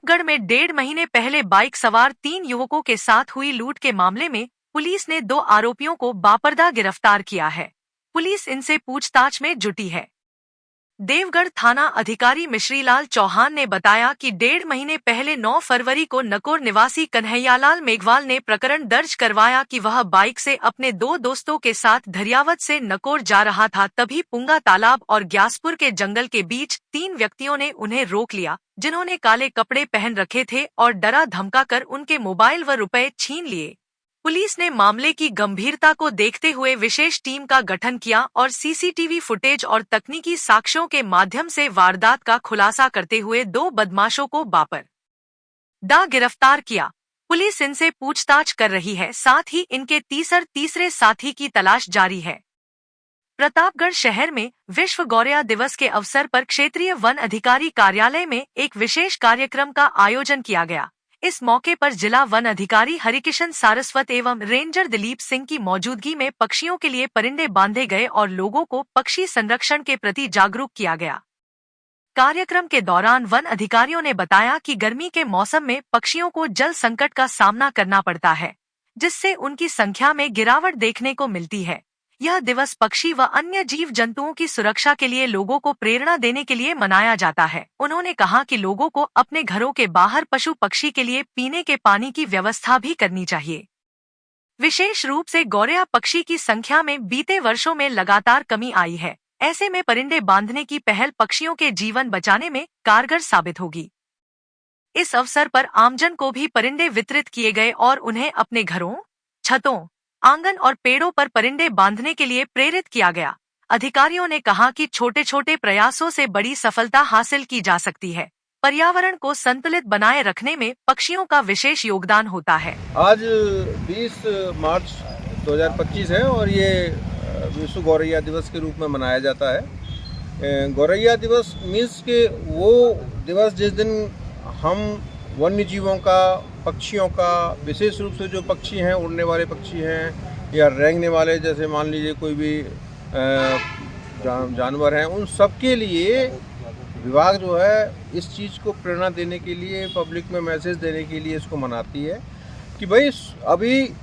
प्रतापगढ़ में 1.5 महीने पहले बाइक सवार 3 युवकों के साथ हुई लूट के मामले में पुलिस ने 2 आरोपियों को बापर्दा गिरफ्तार किया है। पुलिस इनसे पूछताछ में जुटी है। देवगढ़ थाना अधिकारी मिश्रीलाल चौहान ने बताया कि 1.5 महीने पहले 9 फरवरी को नकोर निवासी कन्हैयालाल मेघवाल ने प्रकरण दर्ज करवाया कि वह बाइक से अपने 2 दोस्तों के साथ धरियावत से नकोर जा रहा था। तभी पुंगा तालाब और ग्यासपुर के जंगल के बीच 3 व्यक्तियों ने उन्हें रोक लिया, जिन्होंने काले कपड़े पहन रखे थे और डरा धमकाकर उनके मोबाइल व रुपए छीन लिए। पुलिस ने मामले की गंभीरता को देखते हुए विशेष टीम का गठन किया और सीसीटीवी फुटेज और तकनीकी साक्ष्यों के माध्यम से वारदात का खुलासा करते हुए 2 बदमाशों को बापरदा गिरफ्तार किया। पुलिस इनसे पूछताछ कर रही है, साथ ही इनके तीसरे साथी की तलाश जारी है। प्रतापगढ़ शहर में विश्व गौरैया दिवस के अवसर पर क्षेत्रीय वन अधिकारी कार्यालय में एक विशेष कार्यक्रम का आयोजन किया गया। इस मौके पर जिला वन अधिकारी हरिकिशन सारस्वत एवं रेंजर दिलीप सिंह की मौजूदगी में पक्षियों के लिए परिंदे बांधे गए और लोगों को पक्षी संरक्षण के प्रति जागरूक किया गया। कार्यक्रम के दौरान वन अधिकारियों ने बताया कि गर्मी के मौसम में पक्षियों को जल संकट का सामना करना पड़ता है, जिससे उनकी संख्या में गिरावट देखने को मिलती है। यह दिवस पक्षी व अन्य जीव जंतुओं की सुरक्षा के लिए लोगों को प्रेरणा देने के लिए मनाया जाता है। उन्होंने कहा कि लोगों को अपने घरों के बाहर पशु पक्षी के लिए पीने के पानी की व्यवस्था भी करनी चाहिए। विशेष रूप से गौरैया पक्षी की संख्या में बीते वर्षों में लगातार कमी आई है। ऐसे में परिंदे बांधने की पहल पक्षियों के जीवन बचाने में कारगर साबित होगी। इस अवसर पर आमजन को भी परिंदे वितरित किए गए और उन्हें अपने घरों, छतों, आंगन और पेड़ों पर परिंदे बांधने के लिए प्रेरित किया गया। अधिकारियों ने कहा कि छोटे छोटे प्रयासों से बड़ी सफलता हासिल की जा सकती है। पर्यावरण को संतुलित बनाए रखने में पक्षियों का विशेष योगदान होता है। आज 20 मार्च 2025 है और ये विश्व गौरैया दिवस के रूप में मनाया जाता है। गौरैया दिवस मीन्स के वो दिवस जिस दिन हम वन्य जीवों का, पक्षियों का, विशेष रूप से जो पक्षी हैं, उड़ने वाले पक्षी हैं या रेंगने वाले, जैसे मान लीजिए कोई भी जानवर हैं, उन सब के लिए विभाग जो है इस चीज़ को प्रेरणा देने के लिए, पब्लिक में मैसेज देने के लिए इसको मनाती है कि भाई अभी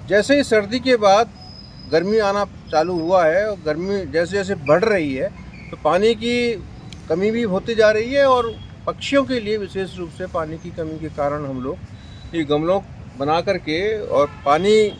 जैसे ही सर्दी के बाद गर्मी आना चालू हुआ है और गर्मी जैसे जैसे बढ़ रही है तो पानी की कमी भी होती जा रही है और पक्षियों के लिए विशेष रूप से पानी की कमी के कारण हम लोग ये गमलों बना करके और पानी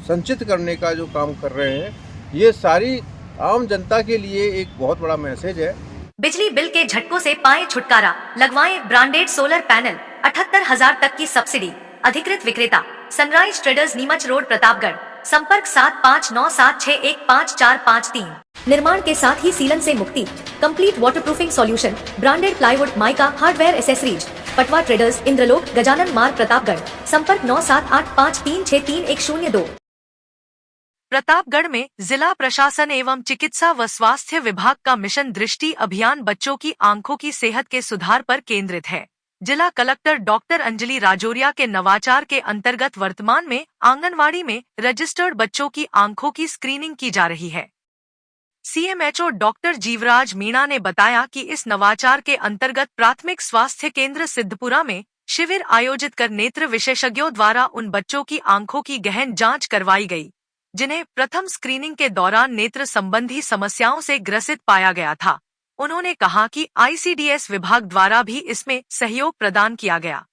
संचित करने का जो काम कर रहे हैं, ये सारी आम जनता के लिए एक बहुत बड़ा मैसेज है। बिजली बिल के झटकों से पाएं छुटकारा, लगवाएं ब्रांडेड सोलर पैनल, 78,000 तक की सब्सिडी। अधिकृत विक्रेता Sunrise Traders, Neemuch road, Pratapgarh. संपर्क 7597615453। निर्माण के साथ ही सीलन से मुक्ति, complete waterproofing solution, branded plywood, mica, hardware accessories. Patwa traders, Indralok, Gajanan मार्ग, प्रतापगढ़। संपर्क 9785363102। प्रतापगढ़ में जिला प्रशासन एवं चिकित्सा व स्वास्थ्य विभाग का मिशन दृष्टि अभियान बच्चों की आंखों की सेहत के सुधार पर केंद्रित है। जिला कलेक्टर डॉक्टर अंजलि राजौरिया के नवाचार के अंतर्गत वर्तमान में आंगनवाड़ी में रजिस्टर्ड बच्चों की आंखों की स्क्रीनिंग की जा रही है। सीएमएचओ डॉक्टर जीवराज मीणा ने बताया कि इस नवाचार के अंतर्गत प्राथमिक स्वास्थ्य केंद्र सिद्धपुरा में शिविर आयोजित कर नेत्र विशेषज्ञों द्वारा उन बच्चों की आंखों की गहन जांच करवाई गई, जिन्हें प्रथम स्क्रीनिंग के दौरान नेत्र संबंधी समस्याओं से ग्रसित पाया गया था। उन्होंने कहा कि आईसीडीएस विभाग द्वारा भी इसमें सहयोग प्रदान किया गया।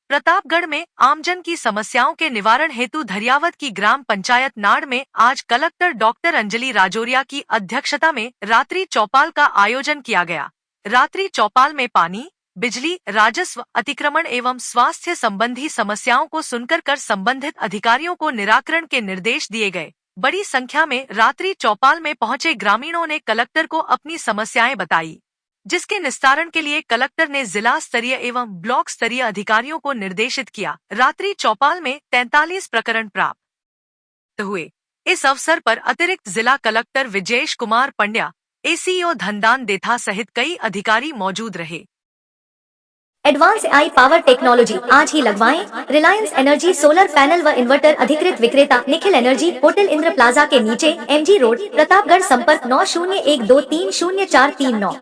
प्रतापगढ़ में आमजन की समस्याओं के निवारण हेतु धरियावत की ग्राम पंचायत नाड़ में आज कलेक्टर डॉक्टर अंजलि राजौरिया की अध्यक्षता में रात्रि चौपाल का आयोजन किया गया। रात्रि चौपाल में पानी, बिजली, राजस्व, अतिक्रमण एवं स्वास्थ्य संबंधी समस्याओं को सुनकर कर संबंधित अधिकारियों को निराकरण के निर्देश दिए गए। बड़ी संख्या में रात्रि चौपाल में पहुंचे ग्रामीणों ने कलेक्टर को अपनी समस्याएं बताई, जिसके निस्तारण के लिए कलेक्टर ने जिला स्तरीय एवं ब्लॉक स्तरीय अधिकारियों को निर्देशित किया। रात्रि चौपाल में 43 प्रकरण प्राप्त हुए। इस अवसर पर अतिरिक्त जिला कलेक्टर विजयेश कुमार पंड्या, एसीओ धनदान देथा सहित कई अधिकारी मौजूद रहे। एडवांस आई पावर टेक्नोलॉजी आज ही लगवाएं। रिलायंस एनर्जी सोलर पैनल व इन्वर्टर, अधिकृत विक्रेता Nikhil energy, hotel Indra plaza के नीचे, एमजी रोड, प्रतापगढ़। संपर्क 9012300439।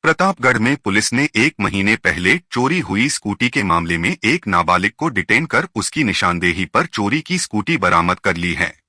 प्रतापगढ़ में पुलिस ने 1 महीने पहले चोरी हुई स्कूटी के मामले में एक नाबालिग को डिटेन कर उसकी निशानदेही पर चोरी की स्कूटी बरामद कर ली है।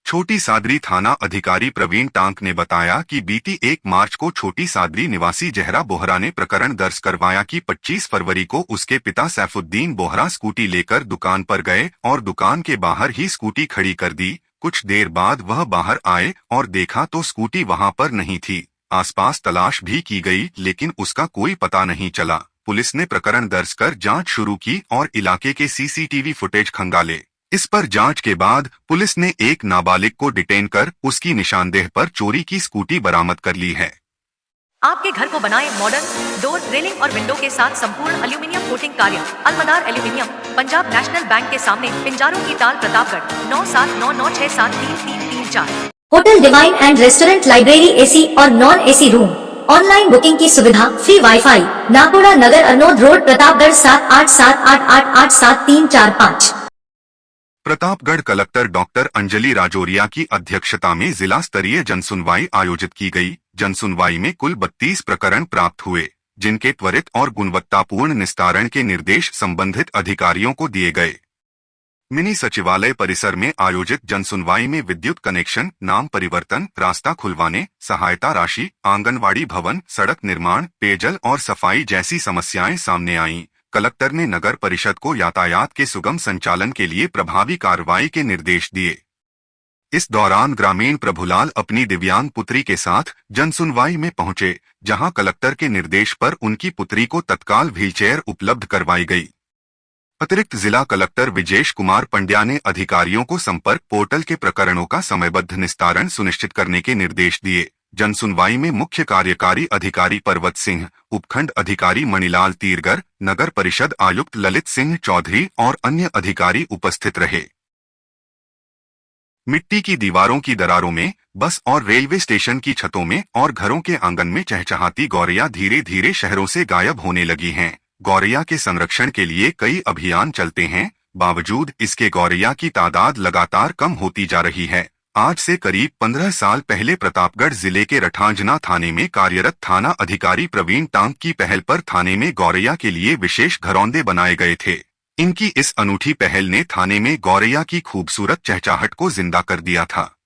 छोटी सादरी थाना अधिकारी प्रवीण टांक ने बताया कि बीती 1 मार्च को छोटी सादरी निवासी जहरा बोहरा ने प्रकरण दर्ज करवाया कि 25 फरवरी को उसके पिता सैफुद्दीन बोहरा स्कूटी लेकर दुकान पर गए और दुकान के बाहर ही स्कूटी खड़ी कर दी। कुछ देर बाद वह बाहर आए और देखा तो स्कूटी वहां पर नहीं थी। आसपास तलाश भी की गई लेकिन उसका कोई पता नहीं चला। पुलिस ने प्रकरण दर्ज कर जांच शुरू की और इलाके के सीसीटीवी फुटेज खंगाले। इस पर जांच के बाद पुलिस ने एक नाबालिग को डिटेन कर उसकी निशानदेह पर चोरी की स्कूटी बरामद कर ली है। आपके घर को बनाए मॉडर्न डोर, रेलिंग और विंडो के साथ संपूर्ण एल्यूमिनियम कोटिंग कार्य Alamdar aluminium, Punjab National Bank के सामने, पिंजारों की ताल, Pratapgarh 9799673334। Hotel Divine and restaurant, library, AC और non AC room, online booking की सुविधा, free WiFi, Nakoda Nagar, Arnod road, Pratapgarh 7878887345। Pratapgarh collector doctor Anjali Rajoria की अध्यक्षता में जिला स्तरीय जनसुनवाई आयोजित की गई। जनसुनवाई में कुल 32 प्रकरण प्राप्त हुए, जिनके त्वरित और गुणवत्तापूर्ण निस्तारण के निर्देश संबंधित अधिकारियों को दिए गए। मिनी सचिवालय परिसर में आयोजित जनसुनवाई में विद्युत कनेक्शन, नाम परिवर्तन, रास्ता खुलवाने, सहायता राशि, आंगनवाड़ी भवन, सड़क निर्माण, पेयजल और सफाई जैसी समस्याएं सामने आईं। कलेक्टर ने नगर परिषद को यातायात के सुगम संचालन के लिए प्रभावी कार्रवाई के निर्देश दिए। इस दौरान ग्रामीण प्रभुलाल अपनी दिव्यांग पुत्री के साथ जनसुनवाई में पहुंचे, जहां कलेक्टर के निर्देश पर उनकी पुत्री को तत्काल व्हीलचेयर उपलब्ध करवाई गई। अतिरिक्त जिला कलेक्टर विजेश कुमार पंड्या ने अधिकारियों को संपर्क पोर्टल के प्रकरणों का समयबद्ध निस्तारण सुनिश्चित करने के निर्देश दिए। जनसुनवाई में मुख्य कार्यकारी अधिकारी पर्वत सिंह, उपखंड अधिकारी मणिलाल तीरगर, नगर परिषद आयुक्त ललित सिंह चौधरी और अन्य अधिकारी उपस्थित रहे। मिट्टी की दीवारों की दरारों में, बस और रेलवे स्टेशन की छतों में और घरों के आंगन में चहचहाती गौरैया धीरे धीरे शहरों से गायब होने लगी हैं। गौरैया के संरक्षण के लिए कई अभियान चलते हैं, बावजूद इसके गौरैया की तादाद लगातार कम होती जा रही है। आज से करीब 15 साल पहले प्रतापगढ़ जिले के रठांजना थाने में कार्यरत थाना अधिकारी प्रवीण टांक की पहल पर थाने में गौरैया के लिए विशेष घरौंदे बनाए गए थे। इनकी इस अनूठी पहल ने थाने में गौरैया की खूबसूरत चहचहाट को जिंदा कर दिया था।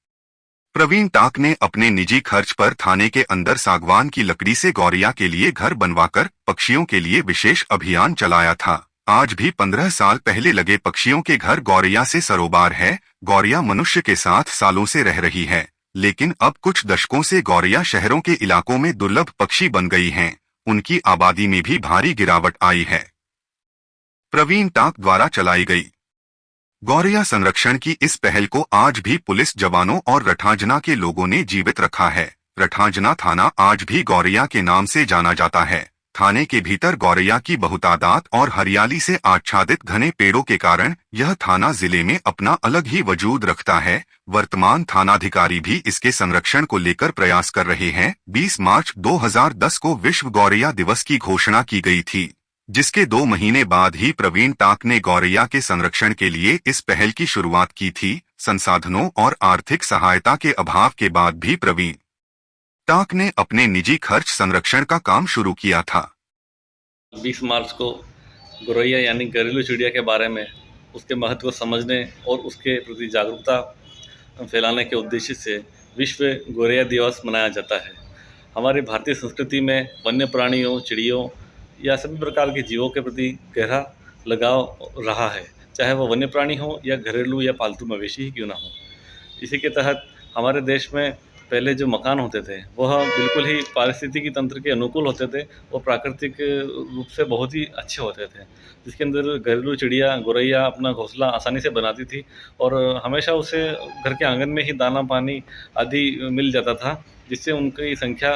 प्रवीण टांक ने अपने निजी खर्च पर थाने के अंदर सागवान की लकड़ी से गौरैया के लिए घर बनवाकर पक्षियों के लिए विशेष अभियान चलाया था। आज भी 15 साल पहले लगे पक्षियों के घर गौरैया से सरोबार है। गौरैया मनुष्य के साथ सालों से रह रही है, लेकिन अब कुछ दशकों से गौरैया शहरों के इलाकों में दुर्लभ पक्षी बन गई हैं। उनकी आबादी में भी भारी गिरावट आई है। प्रवीण टांक द्वारा चलाई गई गौरैया संरक्षण की इस पहल को आज भी पुलिस जवानों और रठांजना के लोगों ने जीवित रखा है। रठांजना थाना आज भी गौरैया के नाम से जाना जाता है। थाने के भीतर गौरैया की बहुतादाद और हरियाली से आच्छादित घने पेड़ों के कारण यह थाना जिले में अपना अलग ही वजूद रखता है। वर्तमान थानाधिकारी भी इसके संरक्षण को लेकर प्रयास कर रहे हैं। 20 मार्च 2010 को विश्व गौरैया दिवस की घोषणा की गई थी, जिसके 2 महीने बाद ही प्रवीण टांक ने गौरैया के संरक्षण के लिए इस पहल की शुरुआत की थी। संसाधनों और आर्थिक सहायता के अभाव के बाद भी प्रवीण टांक ने अपने निजी खर्च संरक्षण का काम शुरू किया था। 20 मार्च को गौरैया यानी घरेलू चिड़िया के बारे में, उसके महत्व को समझने और उसके प्रति जागरूकता फैलाने के उद्देश्य से विश्व गौरैया दिवस मनाया जाता है। हमारी भारतीय संस्कृति में वन्य प्राणियों, चिड़ियों या सभी प्रकार के जीवों के प्रति गहरा लगाव रहा है, चाहे वो वन्य प्राणी हो या घरेलू या पालतू मवेशी ही क्यों ना हो। इसी के तहत हमारे देश में पहले जो मकान होते थे वह बिल्कुल ही पारिस्थितिकी तंत्र के अनुकूल होते थे और प्राकृतिक रूप से बहुत ही अच्छे होते थे, जिसके अंदर घरेलू चिड़िया गौरैया अपना घोंसला आसानी से बनाती थी और हमेशा उसे घर के आंगन में ही दाना पानी आदि मिल जाता था, जिससे उनकी संख्या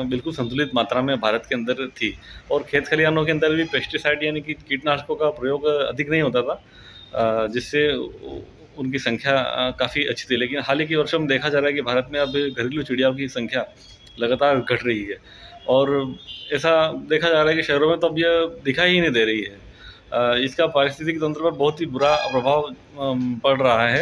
बिल्कुल संतुलित मात्रा में भारत के अंदर थी। और खेत खलिहानों के अंदर भी पेस्टिसाइड यानी कि कीटनाशकों का प्रयोग अधिक नहीं होता था, जिससे उनकी संख्या काफ़ी अच्छी थी। लेकिन हाल ही के वर्षों में देखा जा रहा है कि भारत में अब घरेलू चिड़ियाओं की संख्या लगातार घट रही है और ऐसा देखा जा रहा है कि शहरों में तो अब यह दिखाई ही नहीं दे रही है। इसका पारिस्थितिक तंत्र पर बहुत ही बुरा प्रभाव पड़ रहा है।